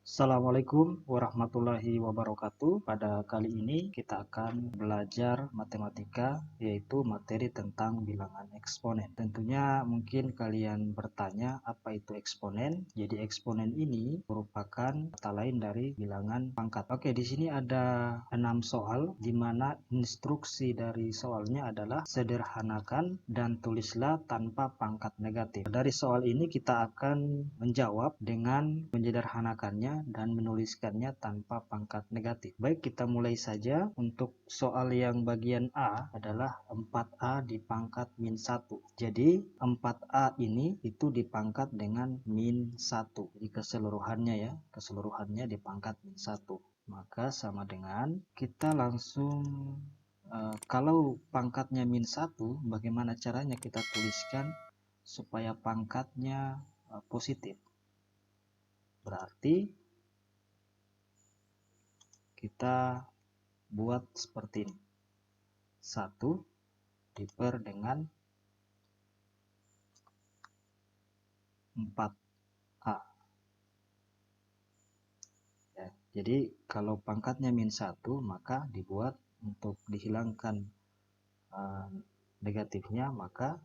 Assalamualaikum warahmatullahi wabarakatuh. Pada kali ini kita akan belajar matematika, yaitu materi tentang bilangan eksponen. Tentunya mungkin kalian bertanya apa itu eksponen. Jadi eksponen ini merupakan kata lain dari bilangan pangkat. Oke, di sini ada 6 soal di mana instruksi dari soalnya adalah sederhanakan dan tulislah tanpa pangkat negatif. Dari soal ini kita akan menjawab dengan menyederhanakannya dan menuliskannya tanpa pangkat negatif. Baik, kita mulai saja. Untuk soal yang bagian A adalah 4A dipangkat min 1. Jadi 4A ini itu dipangkat dengan min 1. Jadi keseluruhannya dipangkat min 1. Maka sama dengan kita langsung kalau pangkatnya min 1, bagaimana caranya kita tuliskan supaya pangkatnya positif? Berarti kita buat seperti ini. 1 diper dengan 4A. Ya, jadi kalau pangkatnya min 1, maka dibuat untuk dihilangkan negatifnya, maka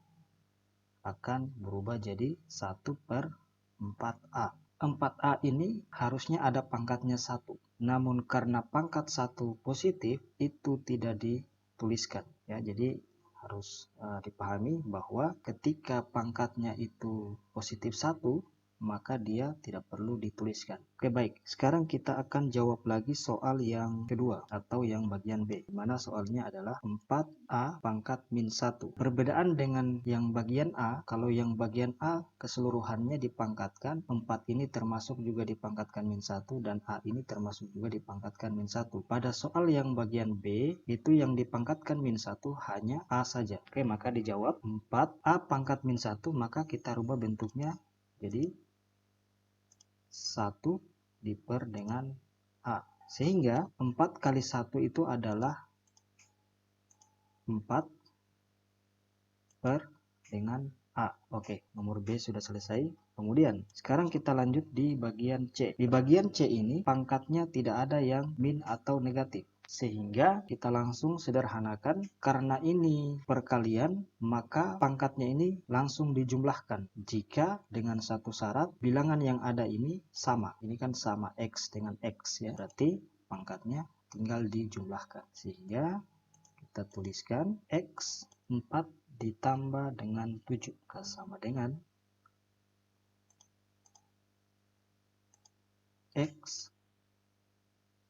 akan berubah jadi 1/4A. 4A ini harusnya ada pangkatnya 1. Namun karena pangkat 1 positif, itu tidak dituliskan. Ya, jadi harus dipahami bahwa ketika pangkatnya itu positif 1, maka dia tidak perlu dituliskan. Oke, baik. Sekarang kita akan jawab lagi soal yang kedua atau yang bagian B, di mana soalnya adalah 4A pangkat min 1. Perbedaan dengan yang bagian A, kalau yang bagian A keseluruhannya dipangkatkan, 4 ini termasuk juga dipangkatkan min 1 dan A ini termasuk juga dipangkatkan min 1. Pada soal yang bagian B, itu yang dipangkatkan min 1 hanya A saja. Oke, maka dijawab 4A pangkat min 1, maka kita rubah bentuknya jadi 1 diper dengan A. Sehingga 4 kali 1 itu adalah 4 per dengan A. Oke, nomor B sudah selesai. Kemudian, sekarang kita lanjut di bagian C. Di bagian C ini, pangkatnya tidak ada yang min atau negatif. Sehingga kita langsung sederhanakan, karena ini perkalian, maka pangkatnya ini langsung dijumlahkan. Jika dengan satu syarat, bilangan yang ada ini sama. Ini kan sama X dengan X ya. Berarti pangkatnya tinggal dijumlahkan. Sehingga kita tuliskan X 4 ditambah dengan 7 sama dengan X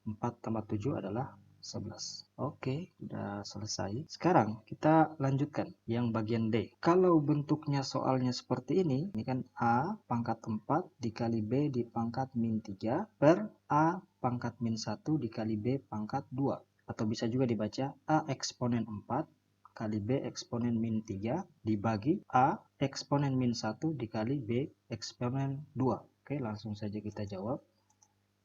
4 tambah 7 adalah 11. Oke, sudah selesai. Sekarang kita lanjutkan yang bagian D. Kalau bentuknya soalnya seperti ini kan A pangkat 4 dikali B di pangkat min 3 per A pangkat min 1 dikali B pangkat 2. Atau bisa juga dibaca A eksponen 4 kali B eksponen min 3 dibagi A eksponen min 1 dikali B eksponen 2. Oke, langsung saja kita jawab.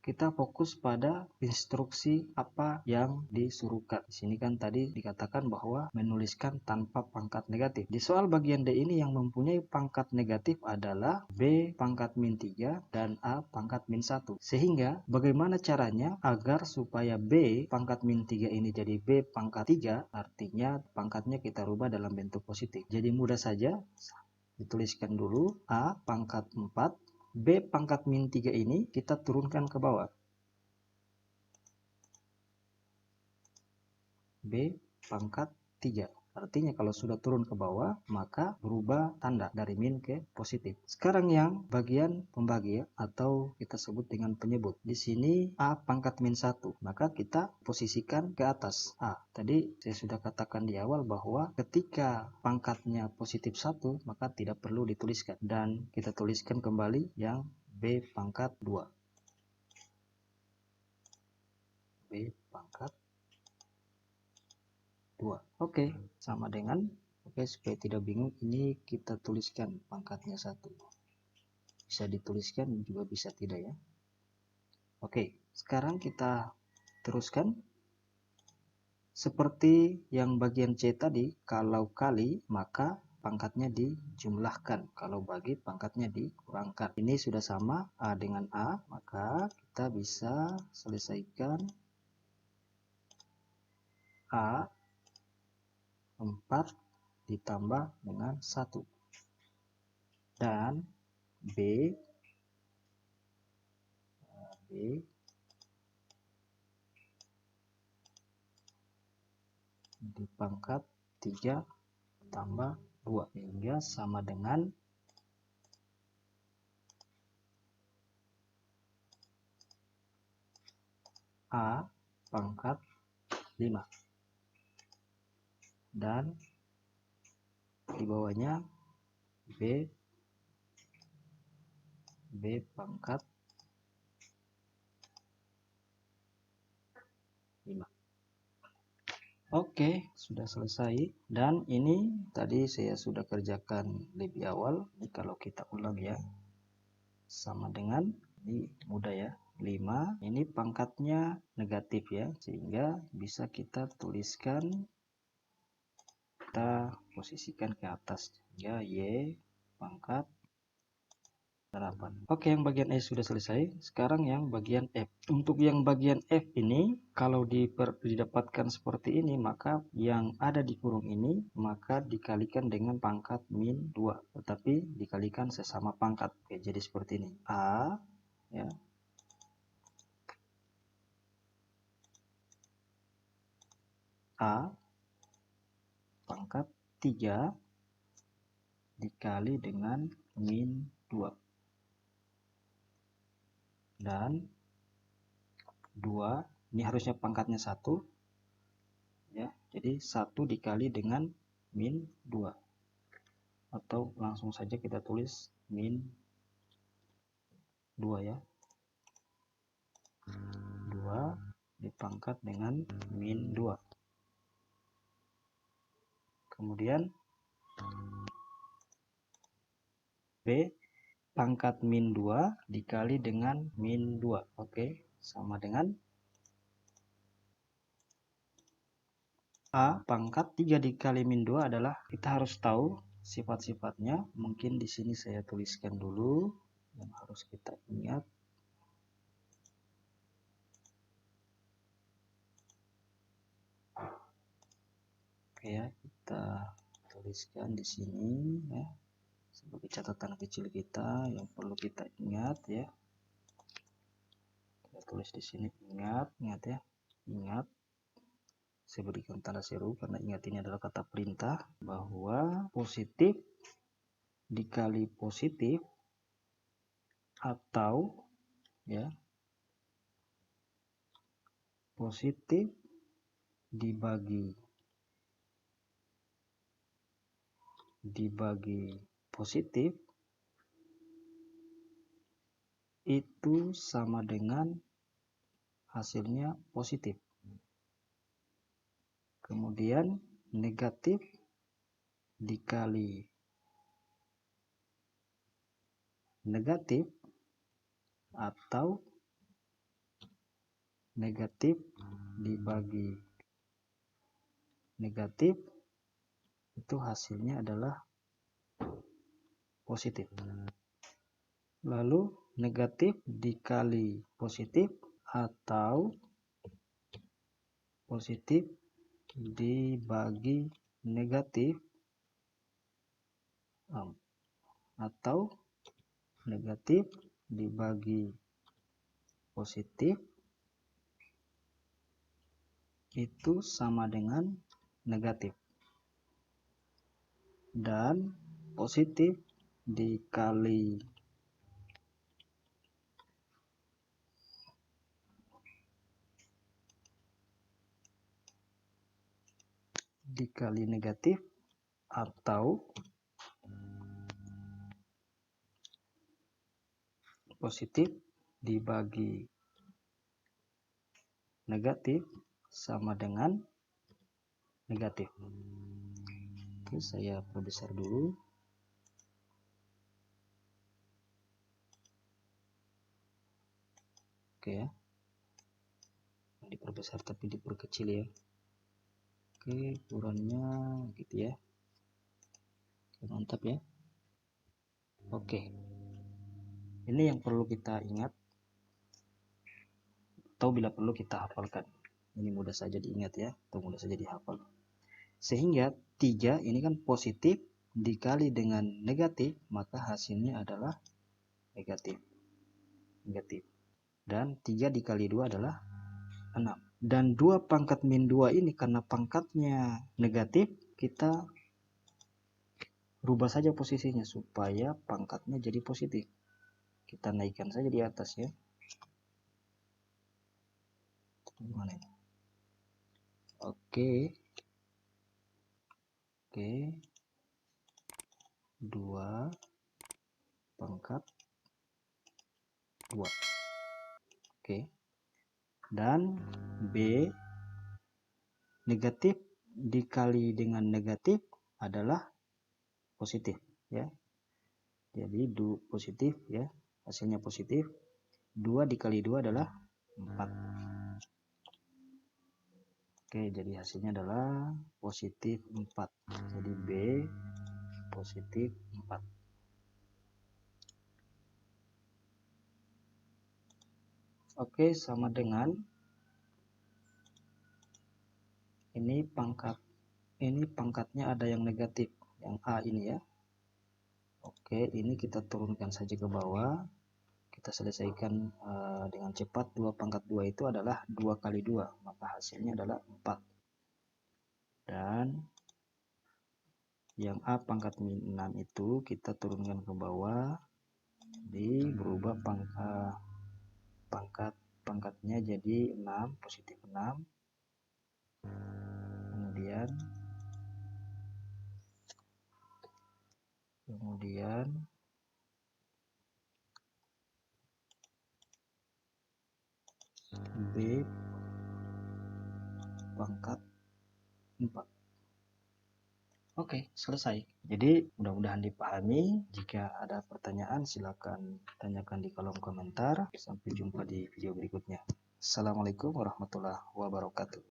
Kita fokus pada instruksi apa yang disuruhkan. Di sini kan tadi dikatakan bahwa menuliskan tanpa pangkat negatif. Di soal bagian D ini yang mempunyai pangkat negatif adalah B pangkat min 3 dan A pangkat min 1. Sehingga bagaimana caranya agar supaya B pangkat min 3 ini jadi B pangkat 3, artinya pangkatnya kita rubah dalam bentuk positif. Jadi mudah saja, dituliskan dulu A pangkat 4, B pangkat min 3 ini kita turunkan ke bawah. B pangkat 3. Artinya kalau sudah turun ke bawah, maka berubah tanda dari min ke positif. Sekarang yang bagian pembagi ya, atau kita sebut dengan penyebut. Di sini A pangkat min 1, maka kita posisikan ke atas A. Tadi saya sudah katakan di awal bahwa ketika pangkatnya positif 1, maka tidak perlu dituliskan. Dan kita tuliskan kembali yang B pangkat 2. B pangkat 2. Oke, sama dengan supaya tidak bingung, ini kita tuliskan pangkatnya 1. Bisa dituliskan juga bisa tidak ya. Oke, sekarang kita teruskan. Seperti yang bagian C tadi, kalau kali maka pangkatnya dijumlahkan, kalau bagi pangkatnya dikurangkan. Ini sudah sama A dengan A, maka kita bisa selesaikan A 4 ditambah dengan 1 dan B dipangkat 3 tambah 2 hingga sama dengan A pangkat 5 dan di bawahnya B pangkat 5. Oke, sudah selesai. Dan ini tadi saya sudah kerjakan lebih awal. Ini kalau kita ulang ya, sama dengan, ini mudah ya, 5. Ini pangkatnya negatif ya, sehingga bisa kita tuliskan, kita posisikan ke atas ya, Y pangkat 8. Oke, yang bagian E sudah selesai. Sekarang yang bagian F. Untuk yang bagian F ini, kalau didapatkan seperti ini, maka yang ada di kurung ini, maka dikalikan dengan pangkat min 2. Tetapi dikalikan sesama pangkat. Oke, jadi seperti ini. A, ya. A pangkat 3 dikali dengan min 2. Dan 2 ini harusnya pangkatnya 1 ya, jadi 1 dikali dengan min 2, atau langsung saja kita tulis min 2 ya, 2 dipangkat dengan min 2. Kemudian B pangkat min 2 dikali dengan min 2. Oke, sama dengan A pangkat 3 dikali min 2 adalah, kita harus tahu sifat-sifatnya. Mungkin di sini saya tuliskan dulu yang harus kita ingat. Oke ya, kita tuliskan di sini ya, sebagai catatan kecil kita yang perlu kita ingat ya. Kita tulis di sini, ingat ya, ingat. Saya berikan tanda seru karena ingat ini adalah kata perintah, bahwa positif dikali positif atau ya, positif dibagi positif itu sama dengan hasilnya positif. Kemudian negatif dikali negatif atau negatif dibagi negatif itu hasilnya adalah positif. Lalu negatif dikali positif atau positif dibagi negatif atau negatif dibagi positif itu sama dengan negatif, dan positif dikali negatif atau positif dibagi negatif sama dengan negatif. Oke, saya perbesar dulu. Oke ya, diperbesar tapi diperkecil ya. Oke, ukurannya gitu ya. Oke, mantap ya. Oke, ini yang perlu kita ingat. atau bila perlu kita hafalkan. Ini mudah saja diingat ya, atau mudah saja dihafal. Sehingga 3 ini kan positif dikali dengan negatif, maka hasilnya adalah negatif. Dan 3 dikali 2 adalah 6. Dan 2 pangkat min 2 ini karena pangkatnya negatif, kita rubah saja posisinya supaya pangkatnya jadi positif. Kita naikkan saja di atas ya. Gimana ini? Oke. 2 pangkat 2. Oke. Dan B negatif dikali dengan negatif adalah positif ya. Jadi positif ya, hasilnya positif. 2 dikali 2 adalah 4. Oke, jadi hasilnya adalah positif 4. Jadi B positif 4. Oke, sama dengan ini pangkatnya ada yang negatif, yang A ini ya. Oke, ini kita turunkan saja ke bawah. Kita selesaikan dengan cepat. 2 pangkat 2 itu adalah 2 kali 2, maka hasilnya adalah 4. Dan yang A pangkat min 6 itu kita turunkan ke bawah. Jadi berubah pangkatnya jadi 6, positif 6. Kemudian B pangkat 4. Oke, selesai. Jadi mudah-mudahan dipahami. Jika ada pertanyaan silakan tanyakan di kolom komentar. Sampai jumpa di video berikutnya. Assalamualaikum warahmatullahi wabarakatuh.